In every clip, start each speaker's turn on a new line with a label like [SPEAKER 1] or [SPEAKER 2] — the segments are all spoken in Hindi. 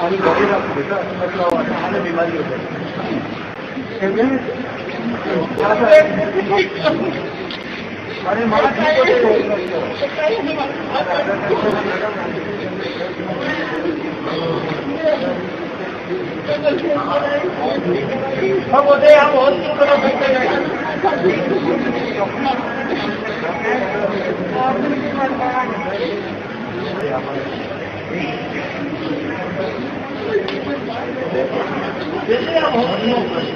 [SPEAKER 1] आणि बघेल म्हटलं आम्हाला बिमारी होते अरे मला हम होते हम बहुत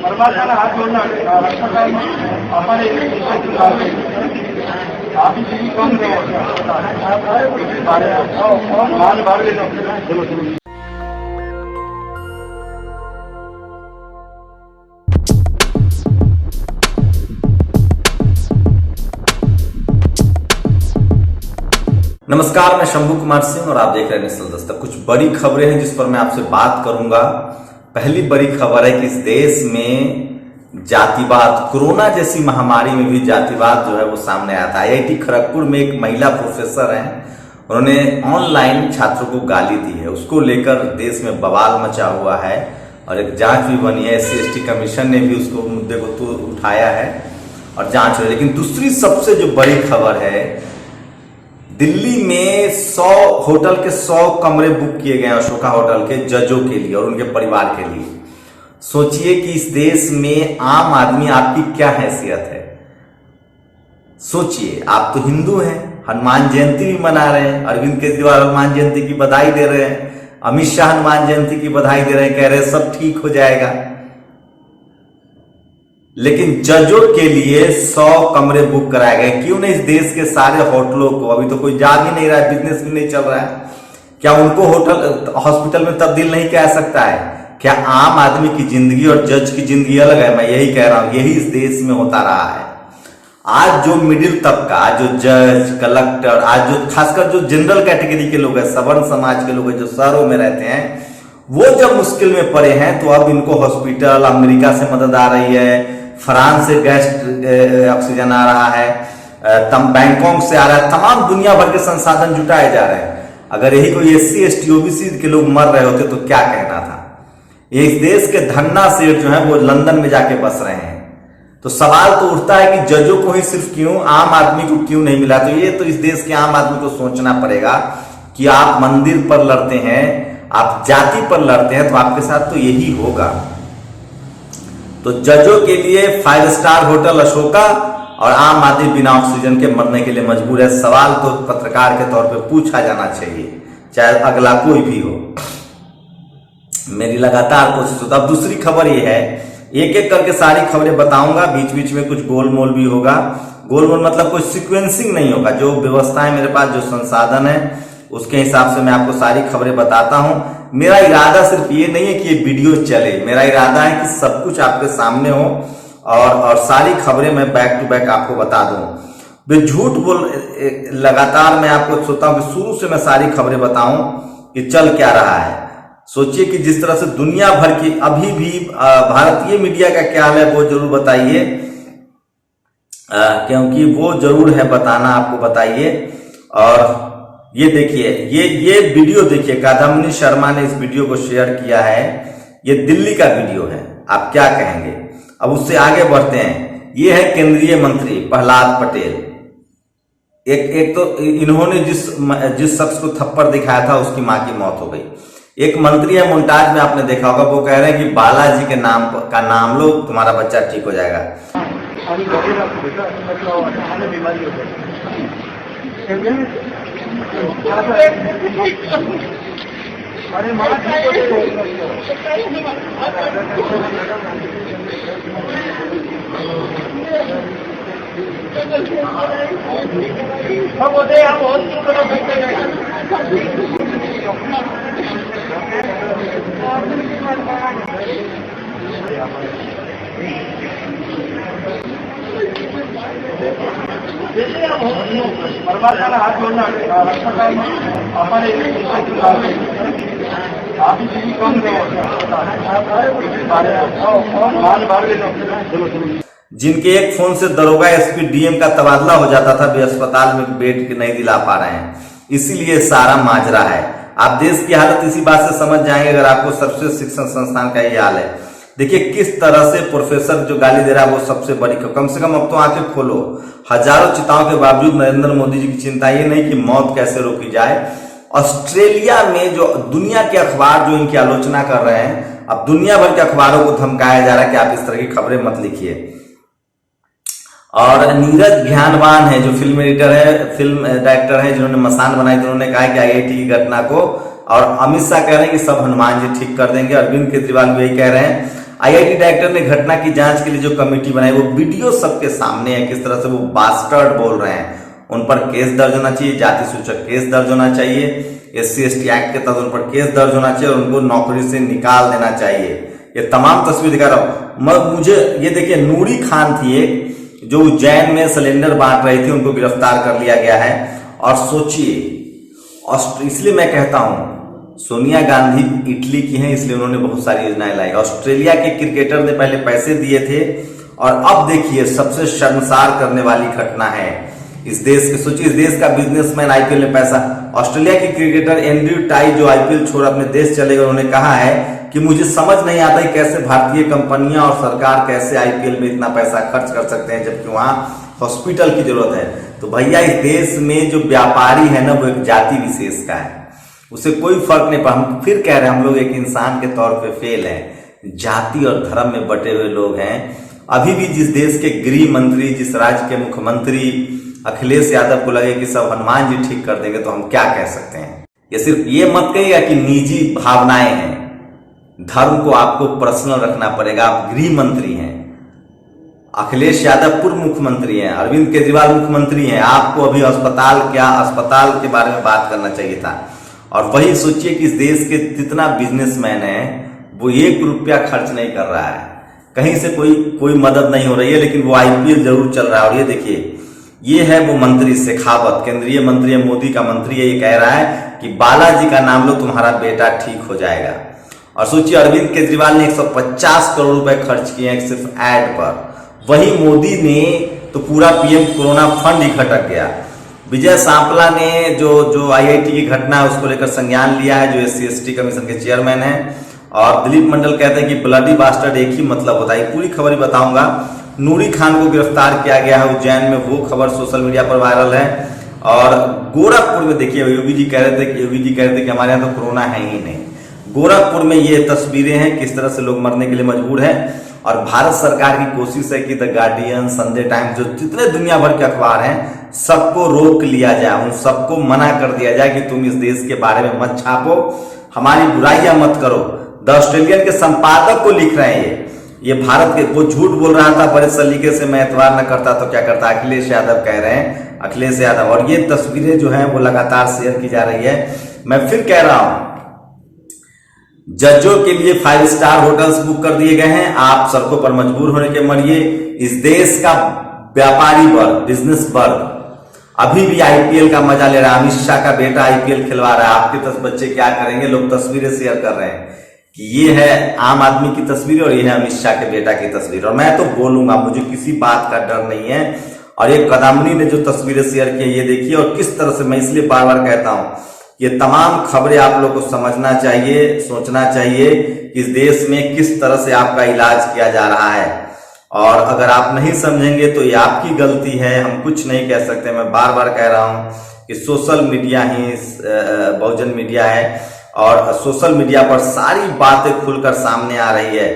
[SPEAKER 1] परमात्मा हाथ जोड़ना हमारे आप ही कम भाग लेना चलो चलो।
[SPEAKER 2] नमस्कार, मैं शंभू कुमार सिंह और आप देख रहे हैं नेशनल दस्तक। कुछ बड़ी खबरें हैं जिस पर मैं आपसे बात करूंगा। पहली बड़ी खबर है कि इस देश में जातिवाद, कोरोना जैसी महामारी में भी जातिवाद जो है वो सामने आता है। IIT खड़गपुर में एक महिला प्रोफेसर हैं, उन्होंने ऑनलाइन छात्रों को गाली दी है। उसको लेकर देश में बवाल मचा हुआ है और एक जांच भी बनी है। SC/ST कमीशन ने भी उसको मुद्दे को तो उठाया है और जांच हो रही है। लेकिन दूसरी सबसे जो बड़ी खबर है, दिल्ली में 100 होटल के 100 कमरे बुक किए गए अशोका होटल के जजों के लिए और उनके परिवार के लिए। सोचिए कि इस देश में आम आदमी आपकी क्या हैसियत है। सोचिए, आप तो हिंदू हैं, हनुमान जयंती भी मना रहे हैं, अरविंद केजरीवाल हनुमान जयंती की बधाई दे रहे हैं, अमित शाह हनुमान जयंती की बधाई दे रहे हैं, कह रहे हैं सब ठीक हो जाएगा। लेकिन जजों के लिए 100 कमरे बुक कराए गए। क्यों नहीं इस देश के सारे होटलों को, अभी तो कोई जा भी नहीं रहा है, बिजनेस भी नहीं चल रहा है, क्या उनको होटल हॉस्पिटल में तब्दील नहीं किया सकता है? क्या आम आदमी की जिंदगी और जज की जिंदगी अलग है? मैं यही कह रहा हूं, यही इस देश में होता रहा है। आज जो मिडिल तबका, जो जज, कलेक्टर, आज जो खासकर जो जनरल कैटेगरी के लोग हैं, सवर्ण समाज के लोग हैं, जो शहरों में रहते हैं, वो जब मुश्किल में पड़े हैं तो अब इनको हॉस्पिटल, अमेरिका से मदद आ रही है, फ्रांस से गैस ऑक्सीजन आ रहा है, बैंकॉक से आ रहा है, तमाम दुनिया भर के संसाधन जुटाए जा रहे हैं। अगर यही कोई SC/ST OBC के लोग मर रहे होते तो क्या कहना था। ये इस देश के धन्ना सेठ जो है वो लंदन में जाके बस रहे हैं। तो सवाल तो उठता है कि जजों को ही सिर्फ क्यों, आम आदमी को क्यों नहीं मिला। तो ये तो इस देश के आम आदमी को सोचना पड़ेगा कि आप मंदिर पर लड़ते हैं, आप जाति पर लड़ते हैं, तो आपके साथ तो यही होगा। तो जजों के लिए 5 स्टार होटल अशोका और आम आदमी बिना ऑक्सीजन के मरने के लिए मजबूर है। सवाल तो पत्रकार के तौर पे पूछा जाना चाहिए, चाहे अगला कोई भी हो। मेरी लगातार कोशिश होता। अब दूसरी खबर ये है, एक एक करके सारी खबरें बताऊंगा, बीच बीच में कुछ गोलमोल भी होगा। गोलमोल मतलब कोई सीक्वेंसिंग नहीं होगा, जो व्यवस्थाएं मेरे पास, जो संसाधन है, उसके हिसाब से मैं आपको सारी खबरें बताता हूं। मेरा इरादा सिर्फ ये नहीं है कि ये वीडियो चले, मेरा इरादा है कि सब कुछ आपके सामने हो और सारी खबरें मैं बैक टू बैक आपको बता दूं। झूठ बोल, लगातार मैं आपको सोचता हूं कि शुरू से मैं सारी खबरें बताऊं कि चल क्या रहा है। सोचिए कि जिस तरह से दुनिया भर की अभी भी भारतीय मीडिया का क्या हाल है वो जरूर बताइए, क्योंकि वो जरूर है बताना, आपको बताइए। और ये देखिए, ये वीडियो देखिए, कादम्बिनी शर्मा ने इस वीडियो को शेयर किया है। ये दिल्ली का वीडियो है, आप क्या कहेंगे। अब उससे आगे बढ़ते हैं। ये है केंद्रीय मंत्री प्रहलाद पटेल। एक तो इन्होंने जिस शख्स को थप्पड़ दिखाया था उसकी मां की मौत हो गई। एक मंत्री है, मुमताज में आपने देखा होगा, वो कह रहे हैं कि बालाजी के नाम लो, तुम्हारा बच्चा ठीक हो जाएगा।
[SPEAKER 1] अरे हम होते हम परमात्मा हाथ जोड़ना हमारे आप ही कम
[SPEAKER 2] जिनके एक फोन से दरोगा SP DM का तबादला हो जाता था, वे अस्पताल में बेड नहीं दिला पा रहे हैं, इसीलिए सारा माजरा है। आप देश की हालत इसी बात से समझ जाएंगे अगर आपको सर्वश्रेष्ठ शिक्षण संस्थान का ये हाल है। देखिए किस तरह से प्रोफेसर जो गाली दे रहा है वो सबसे बड़ी, कम से कम अब तो आंखें खोलो। हजारों चिताओं के बावजूद नरेंद्र मोदी जी की चिंता ये नहीं कि मौत कैसे रोकी जाए। ऑस्ट्रेलिया में जो दुनिया के अखबार जो इनकी आलोचना कर रहे हैं, अब दुनिया भर के अखबारों को धमकाया जा रहा है कि आप इस तरह की खबरें मत लिखिए। और नीरज ज्ञानवान है जो फिल्म एडिटर है, फिल्म डायरेक्टर है, जिन्होंने मसान बनाई, उन्होंने कहा कि IIT की घटना को, और अमित शाह कह रहे हैं कि सब हनुमान जी ठीक कर देंगे। अरविंद केजरीवाल भी यही कह रहे हैं। IIT डायरेक्टर ने घटना की जांच के लिए जो कमेटी बनाई वो वीडियो सबके सामने है, किस तरह से वो बास्टर्ड बोल रहे हैं। उन पर केस दर्ज होना चाहिए, जाति सूचक केस दर्ज होना चाहिए, SC/ST एक्ट के तहत उन पर केस दर्ज होना चाहिए और उनको नौकरी से निकाल देना चाहिए। ये तमाम तस्वीर दिखा रहा हूं। मुझे ये देखिए, नूरी खान थी एक जो उज्जैन में सिलेंडर बांट रही थी, उनको गिरफ्तार कर लिया गया है। और सोचिए, इसलिए मैं कहता हूं सोनिया गांधी इटली की हैं, इसलिए उन्होंने बहुत सारी योजनाएं लाई। ऑस्ट्रेलिया के क्रिकेटर ने पहले पैसे दिए थे और अब देखिए सबसे शर्मसार करने वाली घटना है इस देश के। सोचिए, इस देश का बिजनेसमैन IPL में पैसा, ऑस्ट्रेलिया के क्रिकेटर एंड्रयू टाई जो IPL छोड़ अपने देश चले गए, उन्होंने कहा है कि मुझे समझ नहीं आता है कैसे भारतीय कंपनियां और सरकार कैसे IPL में इतना पैसा खर्च कर सकते हैं जबकि वहां हॉस्पिटल की जरूरत है। तो भैया, इस देश में जो व्यापारी है ना, वो एक जाति विशेष का है, उसे कोई फर्क नहीं पड़ा। हम फिर कह रहे हैं, हम लोग एक इंसान के तौर पे फेल हैं, जाति और धर्म में बटे हुए लोग हैं। अभी भी जिस देश के गृह मंत्री, जिस राज्य के मुख्यमंत्री अखिलेश यादव को लगे कि सब हनुमान जी ठीक कर देंगे, तो हम क्या कह सकते हैं। ये सिर्फ ये मत कहिएगा कि निजी भावनाएं हैं, धर्म को आपको पर्सनल रखना पड़ेगा। आप गृह मंत्री हैं, अखिलेश यादव पूर्व मुख्यमंत्री हैं, अरविंद केजरीवाल मुख्यमंत्री हैं। आपको अभी अस्पताल के बारे में बात करना चाहिए था। और वही सोचिए कि इस देश के जितना बिजनेसमैन है वो 1 रुपया खर्च नहीं कर रहा है, कहीं से कोई मदद नहीं हो रही है, लेकिन वो IPL जरूर चल रहा है। और ये देखिए, ये है वो मंत्री शेखावत, केंद्रीय मंत्री है, मोदी का मंत्री है, ये कह रहा है कि बालाजी का नाम लो, तुम्हारा बेटा ठीक हो जाएगा। और सोचिए, अरविंद केजरीवाल ने 150 करोड़ रुपए खर्च किए हैं सिर्फ एड पर, वही मोदी ने तो पूरा PM कोरोना फंड ही खटक गया। विजय सांपला ने जो IIT की घटना है उसको लेकर संज्ञान लिया है, जो SC/ST कमीशन के चेयरमैन हैं। और दिलीप मंडल कहते हैं कि ब्लडी बास्टर्ड एक ही मतलब होता है। पूरी खबर ही बताऊंगा। नूरी खान को गिरफ्तार किया गया है उज्जैन में, वो खबर सोशल मीडिया पर वायरल है। और गोरखपुर में देखिए, योगी जी कह रहे थे कि हमारे यहाँ तो कोरोना है ही नहीं। गोरखपुर में ये तस्वीरें हैं, किस तरह से लोग मरने के लिए मजबूर हैं। और भारत सरकार की कोशिश है कि द गार्डियन, संडे टाइम्स, जो जितने दुनिया भर के अखबार हैं, सबको रोक लिया जाए, उन सबको मना कर दिया जाए कि तुम इस देश के बारे में मत छापो, हमारी बुराइयां मत करो। द ऑस्ट्रेलियन के संपादक को लिख रहे हैं ये भारत के, वो झूठ बोल रहा था बड़े सलीके से, मैं एतवार न करता तो क्या करता, अखिलेश यादव कह रहे हैं, अखिलेश यादव। और ये तस्वीरें जो हैं वो लगातार शेयर की जा रही है। मैं फिर कह रहा हूं, जजों के लिए 5 स्टार होटल्स बुक कर दिए गए हैं। आप सड़कों पर मजबूर होने के मरिए। इस देश का व्यापारी वर्ग, बिजनेस वर्ग अभी भी IPL का मजा ले रहा है। अमित शाह का बेटा IPL खिलवा रहा है। आपके 10 बच्चे क्या करेंगे? लोग तस्वीरें शेयर कर रहे हैं कि ये है आम आदमी की तस्वीर और ये है अमित शाह के बेटा की तस्वीर। और मैं तो बोलूंगा, मुझे किसी बात का डर नहीं है। और ये कदमनी ने जो तस्वीरें शेयर की, ये देखिए। और किस तरह से, मैं इसलिए बार बार कहता हूं, ये तमाम खबरें आप लोग को समझना चाहिए, सोचना चाहिए कि इस देश में किस तरह से आपका इलाज किया जा रहा है। और अगर आप नहीं समझेंगे तो ये आपकी गलती है, हम कुछ नहीं कह सकते। मैं बार बार कह रहा हूं कि सोशल मीडिया ही बहुजन मीडिया है और सोशल मीडिया पर सारी बातें खुलकर सामने आ रही है।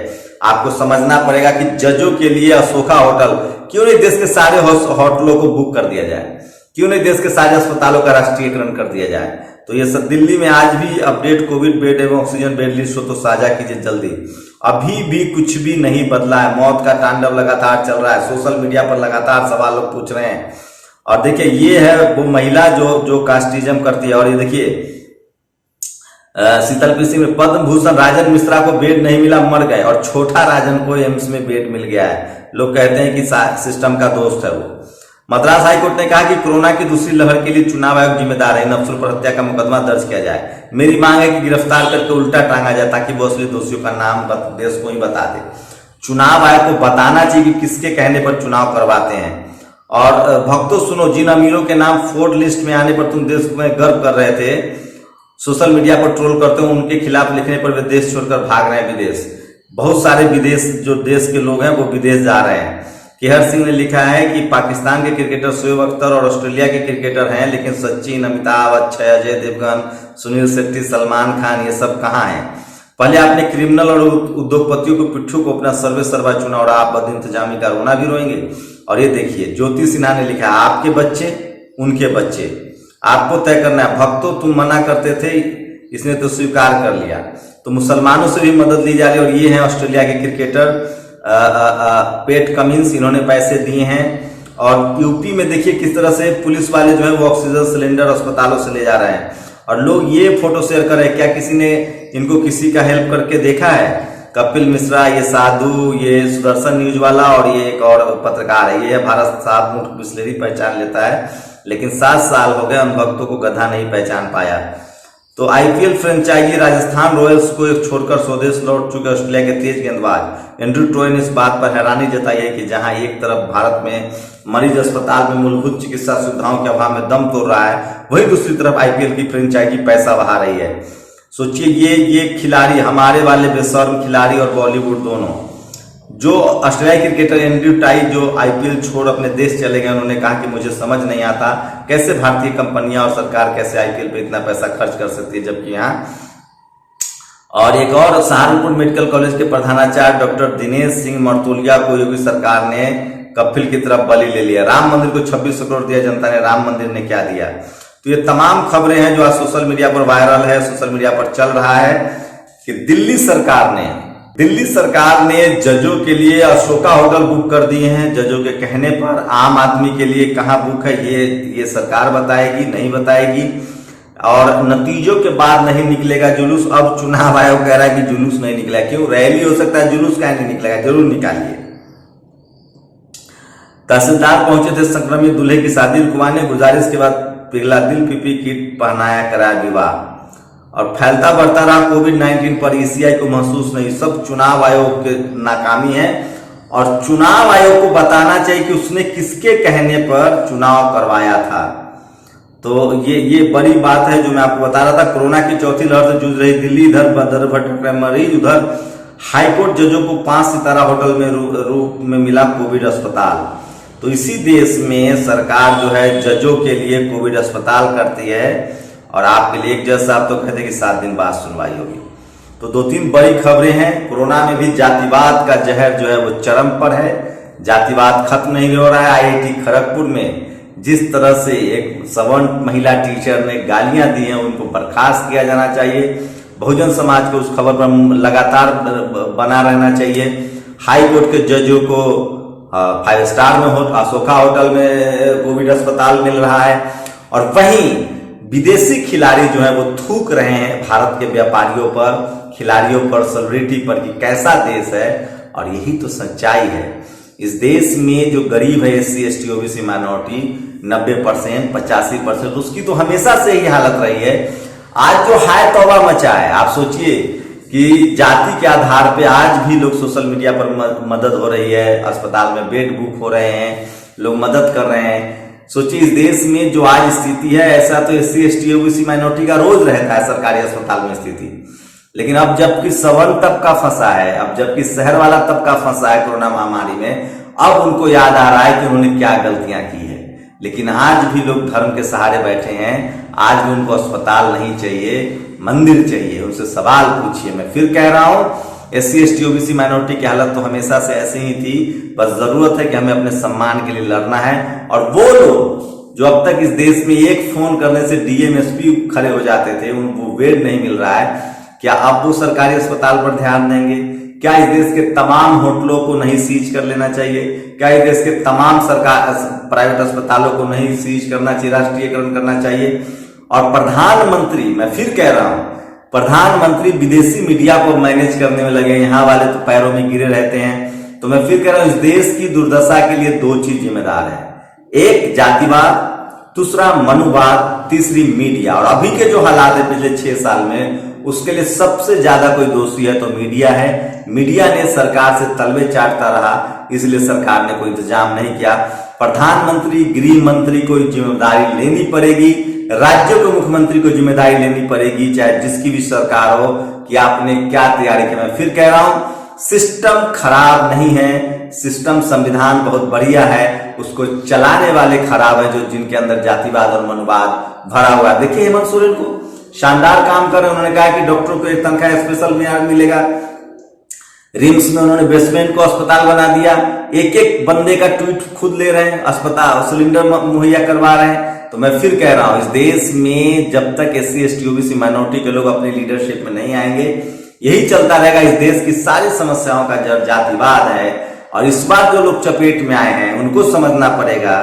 [SPEAKER 2] आपको समझना पड़ेगा कि जजों के लिए अशोका होटल, क्यों नहीं देश के सारे होटलों को बुक कर दिया जाए, क्यों नहीं देश के सारे अस्पतालों का राष्ट्रीयकरण कर दिया जाए। तो ये सब दिल्ली में आज भी अपडेट कोविड बेड एवं ऑक्सीजन बेड लिस्ट हो तो साझा कीजिए जल्दी। अभी भी कुछ भी नहीं बदला है, मौत का तांडव लगातार चल रहा है। सोशल मीडिया पर लगातार सवाल लोग पूछ रहे हैं। और देखिए, ये है वो महिला जो कास्टिज्म करती है। और ये देखिए, शीतल पीसी में पद्म भूषण राजन मिश्रा को बेड नहीं मिला, मर गए, और छोटा राजन को एम्स में बेड मिल गया है। लोग कहते हैं कि सिस्टम का दोस्त है वो। मद्रास हाईकोर्ट ने कहा कि कोरोना की दूसरी लहर के लिए चुनाव आयोग जिम्मेदार है, नक्सल पर हत्या का मुकदमा दर्ज किया जाए। मेरी मांग है कि गिरफ्तार करके उल्टा टांगा जाए ताकि वो असली दोषियों का नाम देश को ही बता दे। चुनाव आयोग को बताना चाहिए कि किसके कहने पर चुनाव करवाते हैं। और भक्तों सुनो, जिन अमीरों के नाम फोर्ड लिस्ट में आने पर तुम देश में गर्व कर रहे थे, सोशल मीडिया पर ट्रोल करते हैं, उनके खिलाफ लिखने पर वे देश छोड़कर भाग रहे हैं विदेश। बहुत सारे विदेश जो देश के लोग हैं वो विदेश जा रहे हैं। केहर सिंह ने लिखा है कि पाकिस्तान के क्रिकेटर शोएब अख्तर और ऑस्ट्रेलिया के क्रिकेटर हैं, लेकिन सचिन, अमिताभ, अक्षय, अजय देवगन, सुनील शेट्टी, सलमान खान ये सब कहाँ हैं? पहले आपने क्रिमिनल और उद्योगपतियों को पिट्ठू को अपना सर्वे सर्वा चुना और आप बद इंतजामी का रोना भी रोएंगे। और ये देखिए ज्योति सिन्हा ने लिखा है, आपके बच्चे उनके बच्चे, आपको तय करना है। भक्तों तुम मना करते थे, इसने तो स्वीकार कर लिया। तो मुसलमानों से भी मदद ली जा रही है। और ये हैं ऑस्ट्रेलिया के क्रिकेटर पेट कमिंस, इन्होंने पैसे दिए हैं। और यूपी में देखिए किस तरह से पुलिस वाले जो है वो ऑक्सीजन सिलेंडर अस्पतालों से ले जा रहे हैं और लोग ये फोटो शेयर कर रहे हैं। क्या किसी ने इनको किसी का हेल्प करके देखा है? कपिल मिश्रा, ये साधु, ये सुदर्शन न्यूज वाला और ये एक और पत्रकार है, ये भारत साहब मुठ बिस्लेरी पहचान लेता है, लेकिन 7 साल हो गए उन भक्तों को गधा नहीं पहचान पाया। तो आईपीएल फ्रेंचाइजी राजस्थान रॉयल्स को एक छोड़कर स्वदेश लौट चुके ऑस्ट्रेलिया के तेज गेंदबाज एंड्रू टॉय ने इस बात पर हैरानी जताई है कि जहां एक तरफ भारत में मरीज अस्पताल में मूलभूत चिकित्सा सुविधाओं के अभाव में दम तोड़ रहा है, वहीं दूसरी तरफ आईपीएल की फ्रेंचाइजी पैसा बहा रही है। सोचिए ये खिलाड़ी, हमारे वाले बेशर्म खिलाड़ी और बॉलीवुड दोनों, जो ऑस्ट्रेलियाई क्रिकेटर एंड्रू टाई जो आईपीएल छोड़ अपने देश चले गए, उन्होंने कहा कि मुझे समझ नहीं आता कैसे भारतीय कंपनियां और सरकार कैसे आईपीएल पे इतना पैसा खर्च कर सकती है, जबकि यहाँ। और एक और सहारनपुर मेडिकल कॉलेज के प्रधानाचार्य डॉक्टर दिनेश सिंह मर्तोलिया को योगी सरकार ने कपिल की तरफ बलि ले लिया। राम मंदिर को 26 करोड़ दिया जनता ने, राम मंदिर ने क्या दिया? तो ये तमाम खबरें हैं जो आज सोशल मीडिया पर वायरल है, सोशल मीडिया पर चल रहा है कि दिल्ली सरकार ने जजों के लिए अशोका होटल बुक कर दिए हैं। जजों के कहने पर आम आदमी के लिए कहाँ बुक है ये सरकार बताएगी, नहीं बताएगी। और नतीजों के बाद नहीं निकलेगा जुलूस। अब चुनाव आयोग कह रहा है कि जुलूस नहीं निकला। क्यों? रैली हो सकता है, जुलूस क्या नहीं निकलेगा? जरूर निकालिए। तहसीलदार पहुंचे थे संक्रमित दूल्हे की शादी, रुकवाने गुजारिश के बाद पिघला दिल, पीपी किट पहनाया, कराया विवाह। और फैलता बढ़ता रहा कोविड-19 पर ईसीआई को महसूस नहीं। सब चुनाव आयोग की नाकामी है और चुनाव आयोग को बताना चाहिए कि उसने किसके कहने पर चुनाव करवाया था। तो ये बड़ी बात है जो मैं आपको बता रहा था। कोरोना की चौथी लहर से जूझ रही दिल्ली, इधर दर भटक रहे मरीज, उधर हाईकोर्ट जजों को 5 सितारा होटल में रूप में मिला कोविड अस्पताल। तो इसी देश में सरकार जो है जजों के लिए कोविड अस्पताल करती है और आपके लिए एक जज साहब तो कहते हैं कि 7 दिन बाद सुनवाई होगी। तो 2-3 बड़ी खबरें हैं। कोरोना में भी जातिवाद का जहर जो है वो चरम पर है। जातिवाद खत्म नहीं हो रहा है। आईआईटी खड़गपुर में जिस तरह से एक सवर्ण महिला टीचर ने गालियां दी हैं, उनको बर्खास्त किया जाना चाहिए। बहुजन समाज को उस खबर पर लगातार बना रहना चाहिए। हाई कोर्ट के जजों को 5 स्टार में अशोका होटल में कोविड अस्पताल मिल रहा है और वहीं विदेशी खिलाड़ी जो है वो थूक रहे हैं भारत के व्यापारियों पर, खिलाड़ियों पर, सेलिब्रिटी पर कि कैसा देश है। और यही तो सच्चाई है। इस देश में जो गरीब है, एससी, एसटी, ओबीसी, माइनॉरिटी 90%, 85%, उसकी तो हमेशा से ही हालत रही है। आज जो हाय तौबा मचा है, आप सोचिए कि जाति के आधार पे आज भी लोग सोशल मीडिया पर मदद हो रही है, अस्पताल में बेड बुक हो रहे हैं, लोग मदद कर रहे हैं। सोचिए इस देश में जो आज स्थिति है, ऐसा तो एससी, एसटी, ओबीसी, माइनॉरिटी का रोज रहता है सरकारी अस्पताल में स्थिति। लेकिन अब जबकि सवर्ण तबका फंसा है, अब जबकि शहर वाला तबका फंसा है कोरोना महामारी में, अब उनको याद आ रहा है कि उन्होंने क्या गलतियां की है। लेकिन आज भी लोग धर्म के सहारे बैठे हैं। आज भी उनको अस्पताल नहीं चाहिए, मंदिर चाहिए। उनसे सवाल पूछिए। मैं फिर कह रहा हूं, एससी, एसटी, ओबीसी, माइनॉरिटी की हालत तो हमेशा से ऐसी ही थी। बस जरूरत है कि हमें अपने सम्मान के लिए लड़ना है। और वो लोग जो अब तक इस देश में एक फोन करने से डीएम, एसपी खड़े हो जाते थे, उनको बेड नहीं मिल रहा है, क्या अब वो सरकारी अस्पताल पर ध्यान देंगे? क्या इस देश के तमाम होटलों को नहीं सीज कर लेना चाहिए? क्या इस देश के तमाम सरकार प्राइवेट अस्पतालों को नहीं सीज करना चाहिए, राष्ट्रीयकरण करना चाहिए? और प्रधानमंत्री, मैं फिर कह रहा हूं, प्रधानमंत्री विदेशी मीडिया को मैनेज करने में लगे। यहाँ वाले तो पैरों में गिरे रहते हैं। तो मैं फिर कह रहा हूं, इस देश की दुर्दशा के लिए 2 चीज जिम्मेदार है। एक जातिवाद, दूसरा मनुवाद, तीसरी मीडिया। और अभी के जो हालात है पिछले 6 साल में, उसके लिए सबसे ज्यादा कोई दोषी है तो मीडिया है। मीडिया ने सरकार से तलवे चाटता रहा, इसलिए सरकार ने कोई इंतजाम नहीं किया। प्रधानमंत्री, गृह मंत्री को जिम्मेदारी लेनी पड़ेगी। राज्यों के मुख्यमंत्री को जिम्मेदारी लेनी पड़ेगी, चाहे जिसकी भी सरकार हो, कि आपने क्या तैयारी की। मैं फिर कह रहा हूं, सिस्टम खराब नहीं है, सिस्टम संविधान बहुत बढ़िया है, उसको चलाने वाले खराब है, जो जिनके अंदर जातिवाद और मनुवाद भरा हुआ है। देखिए हेमंत सोरेन को शानदार काम कर रहे हैं। उन्होंने कहा कि डॉक्टरों को एक तनख्वाह स्पेशल में मिलेगा। रिम्स में उन्होंने बेसमेंट को अस्पताल बना दिया। एक एक बंदे का ट्वीट खुद ले रहे हैं, अस्पताल सिलेंडर मुहैया करवा रहे हैं। तो मैं फिर कह रहा हूं, इस देश में जब तक SC ST OBC माइनॉरिटी के लोग अपनी लीडरशिप में नहीं आएंगे, यही चलता रहेगा। इस देश की सारी समस्याओं का जड़ जातिवाद है। और इस बार जो लोग चपेट में आए हैं, उनको समझना पड़ेगा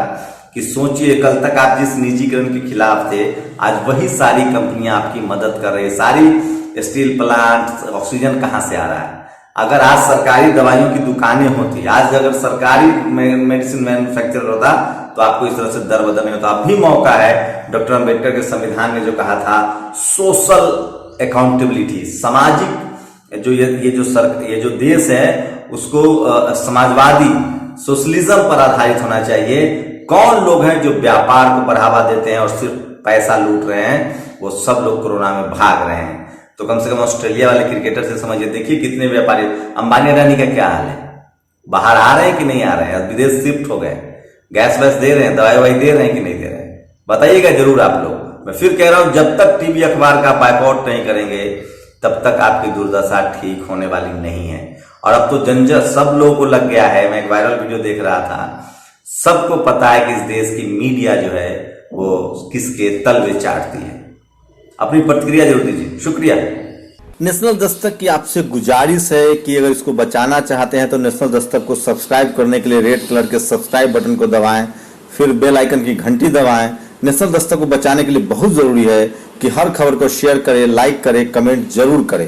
[SPEAKER 2] कि सोचिए, कल तक आप जिस निजीकरण के खिलाफ थे, आज वही सारी कंपनियां आपकी मदद कर रही है। सारी स्टील प्लांट, ऑक्सीजन कहां से आ रहा है? अगर आज सरकारी दवाइयों की दुकानें होती, आज अगर सरकारी मेडिसिन मैन्युफैक्चरर होता, तो आपको इस तरह से दर बदर नहीं होता। अभी मौका है, डॉक्टर अंबेडकर के संविधान ने जो कहा था, सोशल अकाउंटेबिलिटी, सामाजिक जो ये जो देश है उसको समाजवादी सोशलिज्म पर आधारित होना चाहिए। कौन लोग हैं जो व्यापार को बढ़ावा देते हैं और सिर्फ पैसा लूट रहे हैं, वो सब लोग कोरोना में भाग रहे हैं। तो कम से कम ऑस्ट्रेलिया वाले क्रिकेटर से समझिए, देखिए कितने व्यापारी। अंबानी अडानी का क्या हाल है? बाहर आ रहे हैं कि नहीं आ रहे हैं? विदेश शिफ्ट हो गए, गैस वैस दे रहे हैं, दवाई ववाई दे रहे हैं कि नहीं दे रहे हैं? बताइएगा जरूर आप लोग। मैं फिर कह रहा हूं, जब तक टीवी अखबार का बायकॉट नहीं करेंगे, तब तक आपकी दुर्दशा ठीक होने वाली नहीं है। और अब तो जंजट सब लोगों को लग गया है। मैं एक वायरल वीडियो देख रहा था, सबको पता है कि इस देश की मीडिया जो है वो किसके तलवे चाटती है। अपनी प्रतिक्रिया जरूर दीजिए, शुक्रिया।
[SPEAKER 3] नेशनल दस्तक की आपसे गुजारिश है कि अगर इसको बचाना चाहते हैं तो नेशनल दस्तक को सब्सक्राइब करने के लिए रेड कलर के सब्सक्राइब बटन को दबाएं, फिर बेल आइकन की घंटी दबाएं। नेशनल दस्तक को बचाने के लिए बहुत जरूरी है कि हर खबर को शेयर करें, लाइक करें, कमेंट जरूर करें।